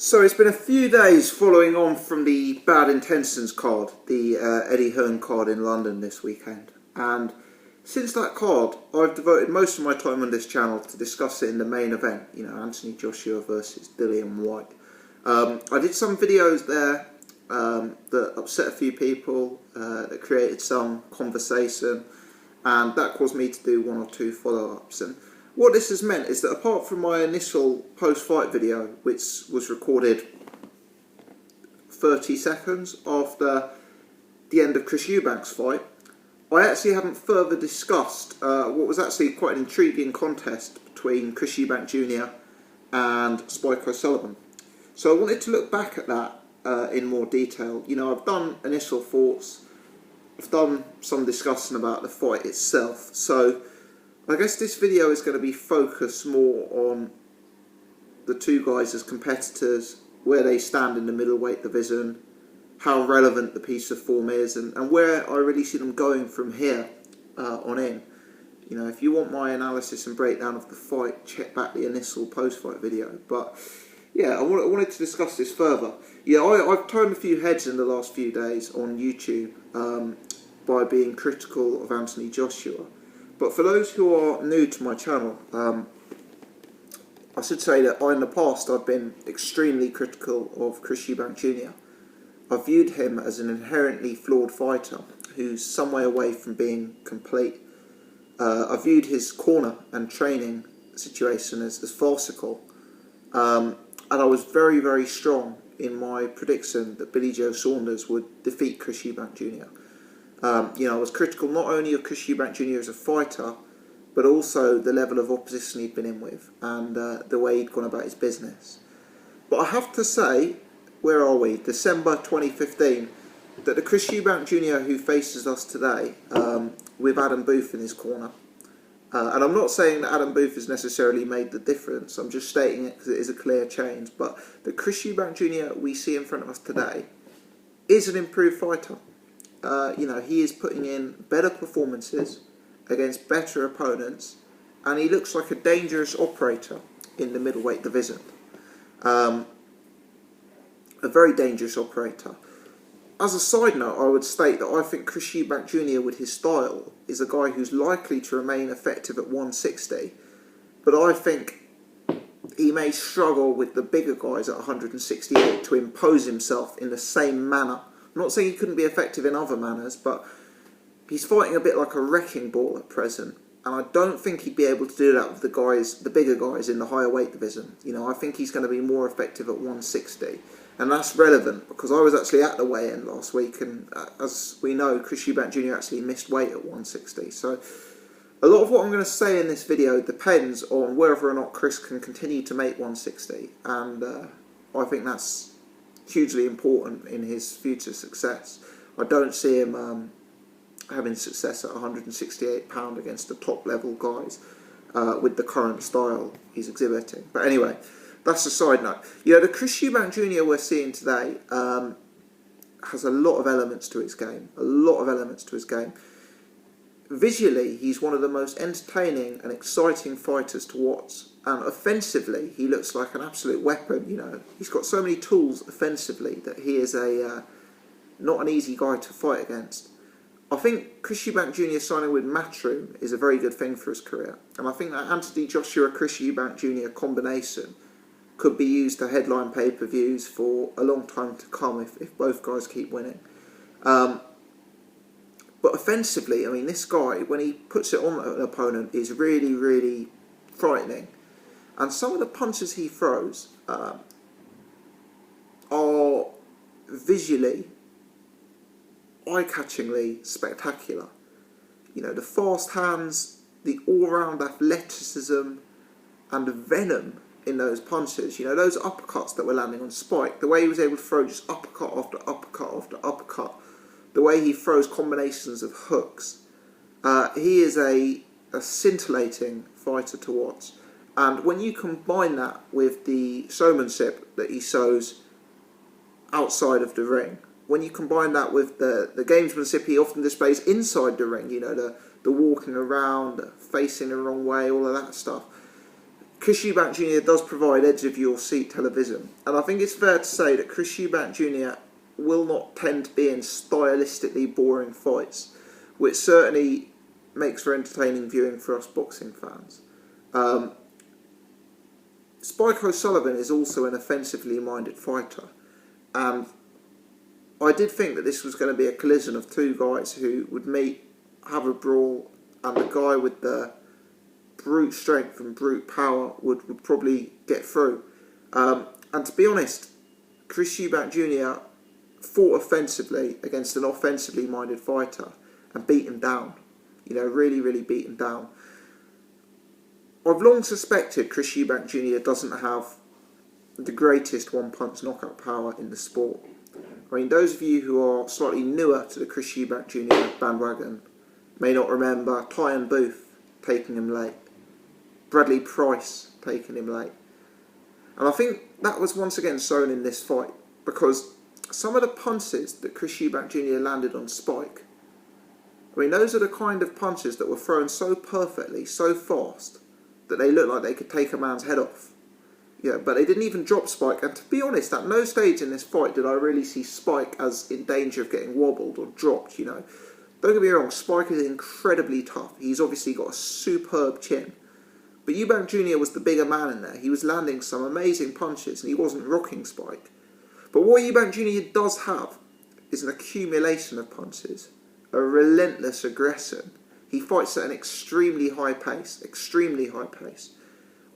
So it's been a few days following on from the Bad Intentions card, the Eddie Hearn card in London this weekend. And since that card, I've devoted most of my time on this channel to discuss it in the main event, you know, Anthony Joshua versus Dillian Whyte. I did some videos there that upset a few people, that created some conversation, and that caused me to do one or two follow-ups. And what this has meant is that apart from my initial post-fight video, which was recorded 30 seconds after the end of Chris Eubank's fight, I actually haven't further discussed what was actually quite an intriguing contest between Chris Eubank Jr. and Spike O'Sullivan. So I wanted to look back at that in more detail. You know, I've done initial thoughts, I've done some discussion about the fight itself, so I guess this video is going to be focused more on the two guys as competitors, where they stand in the middleweight division, how relevant the piece of form is, and where I really see them going from here on in. You know, if you want my analysis and breakdown of the fight, check back the initial post-fight video. But yeah, I wanted to discuss this further. Yeah, I've turned a few heads in the last few days on YouTube by being critical of Anthony Joshua. But for those who are new to my channel, I should say that in the past I've been extremely critical of Chris Eubank Jr. I viewed him as an inherently flawed fighter who's some way away from being complete. I viewed his corner and training situation as farcical. And I was very, very strong in my prediction that Billy Joe Saunders would defeat Chris Eubank Jr. You know, I was critical not only of Chris Eubank Jr. as a fighter, but also the level of opposition he'd been in with and the way he'd gone about his business. But I have to say, where are we? December 2015, that the Chris Eubank Jr. who faces us today, with Adam Booth in his corner, and I'm not saying that Adam Booth has necessarily made the difference, I'm just stating it because it is a clear change, but the Chris Eubank Jr. we see in front of us today is an improved fighter. You know, he is putting in better performances against better opponents, and he looks like a dangerous operator in the middleweight division. A very dangerous operator. As a side note, I would state that I think Chris Eubank Jr. with his style is a guy who's likely to remain effective at 160, but I think he may struggle with the bigger guys at 168 to impose himself in the same manner. I'm not saying he couldn't be effective in other manners, but he's fighting a bit like a wrecking ball at present, and I don't think he'd be able to do that with the bigger guys in the higher weight division. You know, I think he's going to be more effective at 160, and that's relevant because I was actually at the weigh-in last week, and as we know, Chris Eubank Jr. actually missed weight at 160. So a lot of what I'm going to say in this video depends on whether or not Chris can continue to make 160, and I think that's hugely important in his future success. I don't see him having success at 168 pound against the top level guys with the current style he's exhibiting. But anyway, that's a side note. You know, the Chris Eubank Jr. we're seeing today has a lot of elements to his game. Visually, he's one of the most entertaining and exciting fighters to watch. And offensively, he looks like an absolute weapon. You know, he's got so many tools offensively that he is not an easy guy to fight against. I think Chris Eubank Jr. signing with Matchroom is a very good thing for his career. And I think that Anthony Joshua, Chris Eubank Jr. combination could be used to headline pay-per-views for a long time to come if both guys keep winning. But offensively, I mean, this guy, when he puts it on an opponent, is really, really frightening. And some of the punches he throws are visually, eye-catchingly spectacular. You know, the fast hands, the all-round athleticism, and the venom in those punches. You know, those uppercuts that were landing on Spike, the way he was able to throw just uppercut after uppercut after uppercut, the way he throws combinations of hooks. He is a scintillating fighter to watch. And when you combine that with the showmanship that he shows outside of the ring, when you combine that with the gamesmanship he often displays inside the ring, you know, the walking around, the facing the wrong way, all of that stuff, Chris Eubank Jr. does provide edge-of-your-seat television, and I think it's fair to say that Chris Eubank Jr. will not tend to be in stylistically boring fights, which certainly makes for entertaining viewing for us boxing fans. Spike O'Sullivan is also an offensively minded fighter, and I did think that this was going to be a collision of two guys who would meet, have a brawl, and the guy with the brute strength and brute power would probably get through. And to be honest, Chris Eubank Jr. fought offensively against an offensively minded fighter and beat him down. Really, really beat him down. I've long suspected Chris Eubank Jr. doesn't have the greatest one-punch knockout power in the sport. I mean, those of you who are slightly newer to the Chris Eubank Jr. bandwagon may not remember Tyan Booth taking him late, Bradley Price taking him late. And I think that was once again shown in this fight, because some of the punches that Chris Eubank Jr. landed on Spike, I mean, those are the kind of punches that were thrown so perfectly, so fast, that they looked like they could take a man's head off. But they didn't even drop Spike. And to be honest, at no stage in this fight did I really see Spike as in danger of getting wobbled or dropped, Don't get me wrong, Spike is incredibly tough. He's obviously got a superb chin. But Eubank Jr. was the bigger man in there. He was landing some amazing punches and he wasn't rocking Spike. But what Eubank Jr. does have is an accumulation of punches, a relentless aggression. He fights at an extremely high pace.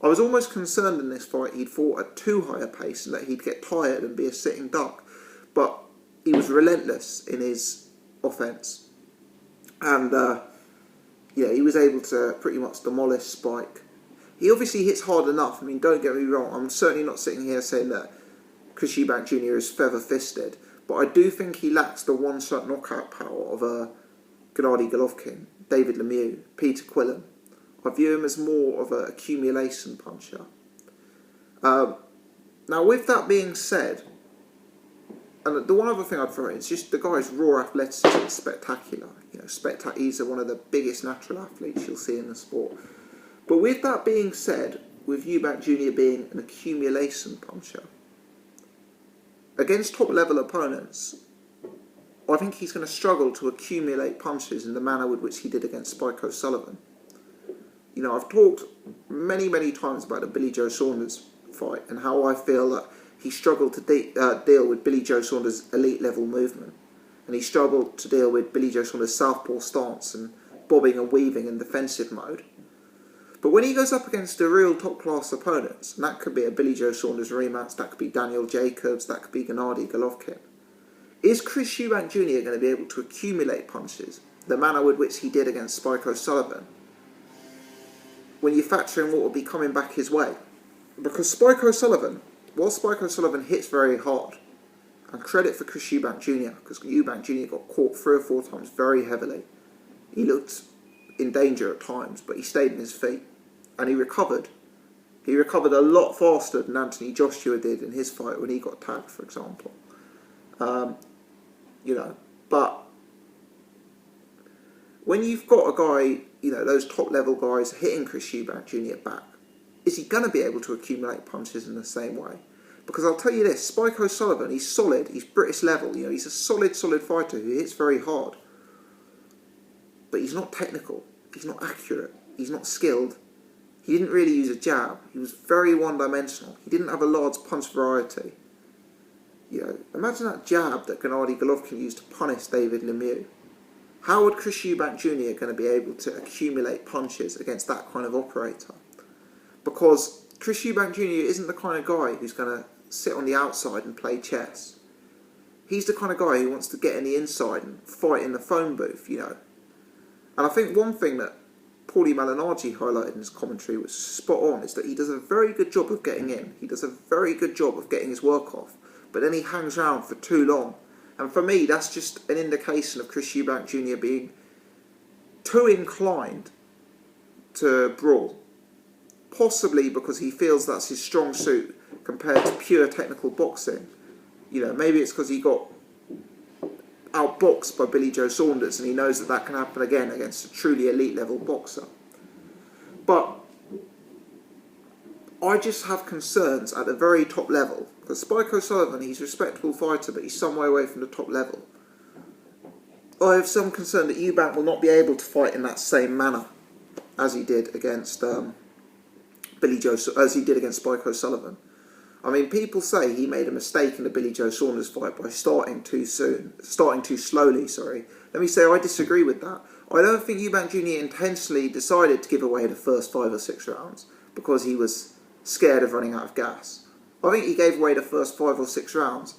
I was almost concerned in this fight he'd fought at too high a pace and that he'd get tired and be a sitting duck. But he was relentless in his offence. And, he was able to pretty much demolish Spike. He obviously hits hard enough. I mean, don't get me wrong. I'm certainly not sitting here saying that Chris Eubank Jr. is feather-fisted. But I do think he lacks the one-shot knockout power of Gennady Golovkin, David Lemieux, Peter Quillen. I view him as more of an accumulation puncher. Now, with that being said, and the one other thing I'd throw in is just the guy's raw athleticism is spectacular. He's one of the biggest natural athletes you'll see in the sport. But with that being said, with Eubank Jr. being an accumulation puncher, against top-level opponents, I think he's going to struggle to accumulate punches in the manner with which he did against Spike O'Sullivan. I've talked many, many times about the Billy Joe Saunders fight and how I feel that he struggled to deal with Billy Joe Saunders' elite-level movement. And he struggled to deal with Billy Joe Saunders' southpaw stance and bobbing and weaving in defensive mode. But when he goes up against the real top-class opponents, and that could be a Billy Joe Saunders rematch, that could be Daniel Jacobs, that could be Gennady Golovkin, is Chris Eubank Jr. going to be able to accumulate punches the manner with which he did against Spike O'Sullivan when you factor in what will be coming back his way? Because Spike O'Sullivan hits very hard, and credit for Chris Eubank Jr., because Eubank Jr. got caught 3 or 4 times very heavily. He looked in danger at times, but he stayed on his feet, and he recovered. He recovered a lot faster than Anthony Joshua did in his fight when he got tagged, for example. But when you've got a guy, those top-level guys hitting Chris Eubank Jr. back, is he going to be able to accumulate punches in the same way? Because I'll tell you this, Spike O'Sullivan, he's solid, he's British level, he's a solid fighter who hits very hard. But he's not technical, he's not accurate, he's not skilled. He didn't really use a jab, he was very one-dimensional, he didn't have a large punch variety. Imagine that jab that Gennady Golovkin used to punish David Lemieux. How would Chris Eubank Jr. going to be able to accumulate punches against that kind of operator? Because Chris Eubank Jr. isn't the kind of guy who's going to sit on the outside and play chess. He's the kind of guy who wants to get in the inside and fight in the phone booth, And I think one thing that Paulie Malignaggi highlighted in his commentary was spot on, is that he does a very good job of getting in. He does a very good job of getting his work off. But then he hangs around for too long. And for me, that's just an indication of Chris Eubank Jr. being too inclined to brawl. Possibly because he feels that's his strong suit compared to pure technical boxing. Maybe it's because he got outboxed by Billy Joe Saunders and he knows that can happen again against a truly elite level boxer. But I just have concerns at the very top level. Because Spike O'Sullivan, he's a respectable fighter, but he's some way away from the top level. I have some concern that Eubank will not be able to fight in that same manner as he did against as he did against Spike O'Sullivan. I mean, people say he made a mistake in the Billy Joe Saunders fight by starting too slowly. Let me say I disagree with that. I don't think Eubank Jr. intentionally decided to give away the first 5 or 6 rounds because he was scared of running out of gas. I think he gave away the first 5 or 6 rounds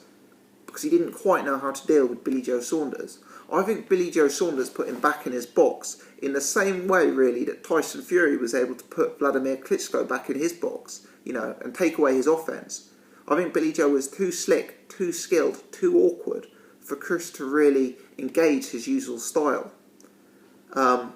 because he didn't quite know how to deal with Billy Joe Saunders. I think Billy Joe Saunders put him back in his box in the same way, really, that Tyson Fury was able to put Vladimir Klitschko back in his box, and take away his offense. I think Billy Joe was too slick, too skilled, too awkward for Chris to really engage his usual style. And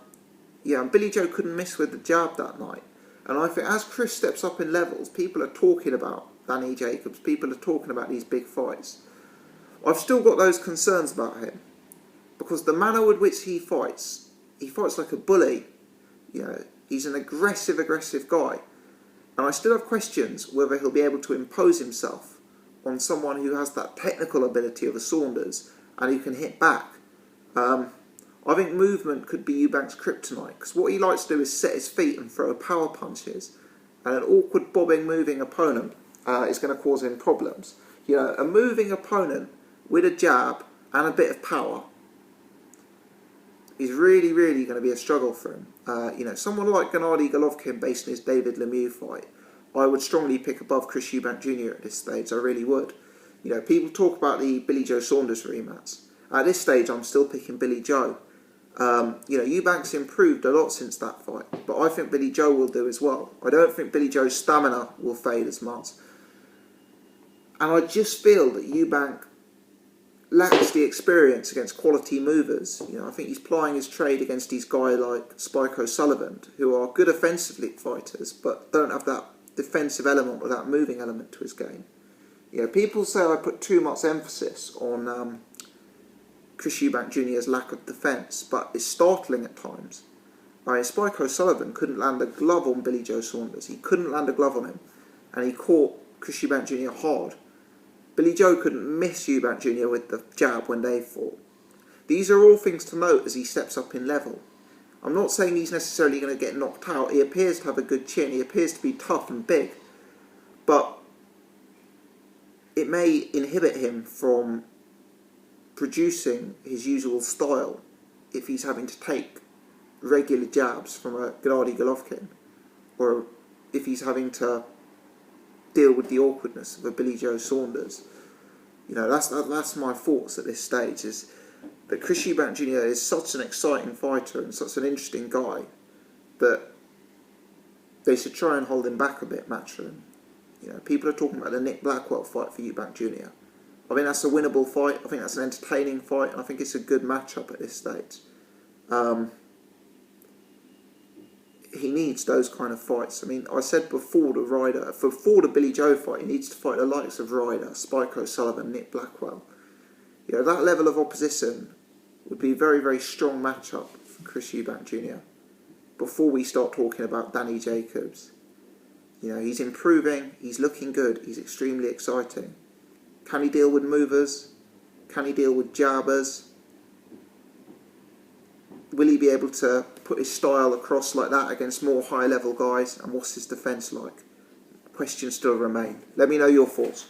Billy Joe couldn't miss with the jab that night. And I think as Chris steps up in levels, people are talking about Danny Jacobs, people are talking about these big fights. I've still got those concerns about him, because the manner with which he fights like a bully. He's an aggressive guy. And I still have questions whether he'll be able to impose himself on someone who has that technical ability of a Saunders and who can hit back. I think movement could be Eubank's kryptonite, because what he likes to do is set his feet and throw power punches, and an awkward bobbing moving opponent is going to cause him problems. A moving opponent with a jab and a bit of power is really going to be a struggle for him. Someone like Gennady Golovkin, based on his David Lemieux fight, I would strongly pick above Chris Eubank Jr. at this stage. I really would. People talk about the Billy Joe Saunders rematch. At this stage, I'm still picking Billy Joe. Eubank's improved a lot since that fight, but I think Billy Joe will do as well. I don't think Billy Joe's stamina will fade as much. And I just feel that Eubank lacks the experience against quality movers. I think he's plying his trade against these guys like Spike O'Sullivan, who are good offensively fighters, but don't have that defensive element or that moving element to his game. People say I put too much emphasis on Chris Eubank Jr.'s lack of defence, but it's startling at times. Spike O'Sullivan couldn't land a glove on Billy Joe Saunders. He couldn't land a glove on him, and he caught Chris Eubank Jr. hard. Billy Joe couldn't miss Eubank Jr. with the jab when they fought. These are all things to note as he steps up in level. I'm not saying he's necessarily going to get knocked out. He appears to have a good chin. He appears to be tough and big. But it may inhibit him from producing his usual style if he's having to take regular jabs from a Gennady Golovkin, or if he's having to deal with the awkwardness of a Billy Joe Saunders. That's my thoughts at this stage, is that Chris Eubank Jr. is such an exciting fighter and such an interesting guy that they should try and hold him back a bit, Matchroom. People are talking about the Nick Blackwell fight for Eubank Jr. I think that's a winnable fight. I think that's an entertaining fight, and I think it's a good matchup at this stage. He needs those kind of fights. I said before the Billy Joe fight, he needs to fight the likes of Ryder, Spike O'Sullivan, Nick Blackwell. That level of opposition would be a very strong matchup for Chris Eubank Jr. before we start talking about Danny Jacobs. He's improving, he's looking good, he's extremely exciting. Can he deal with movers? Can he deal with jabbers? Will he be able to put his style across like that against more high-level guys? And what's his defence like? Questions still remain. Let me know your thoughts.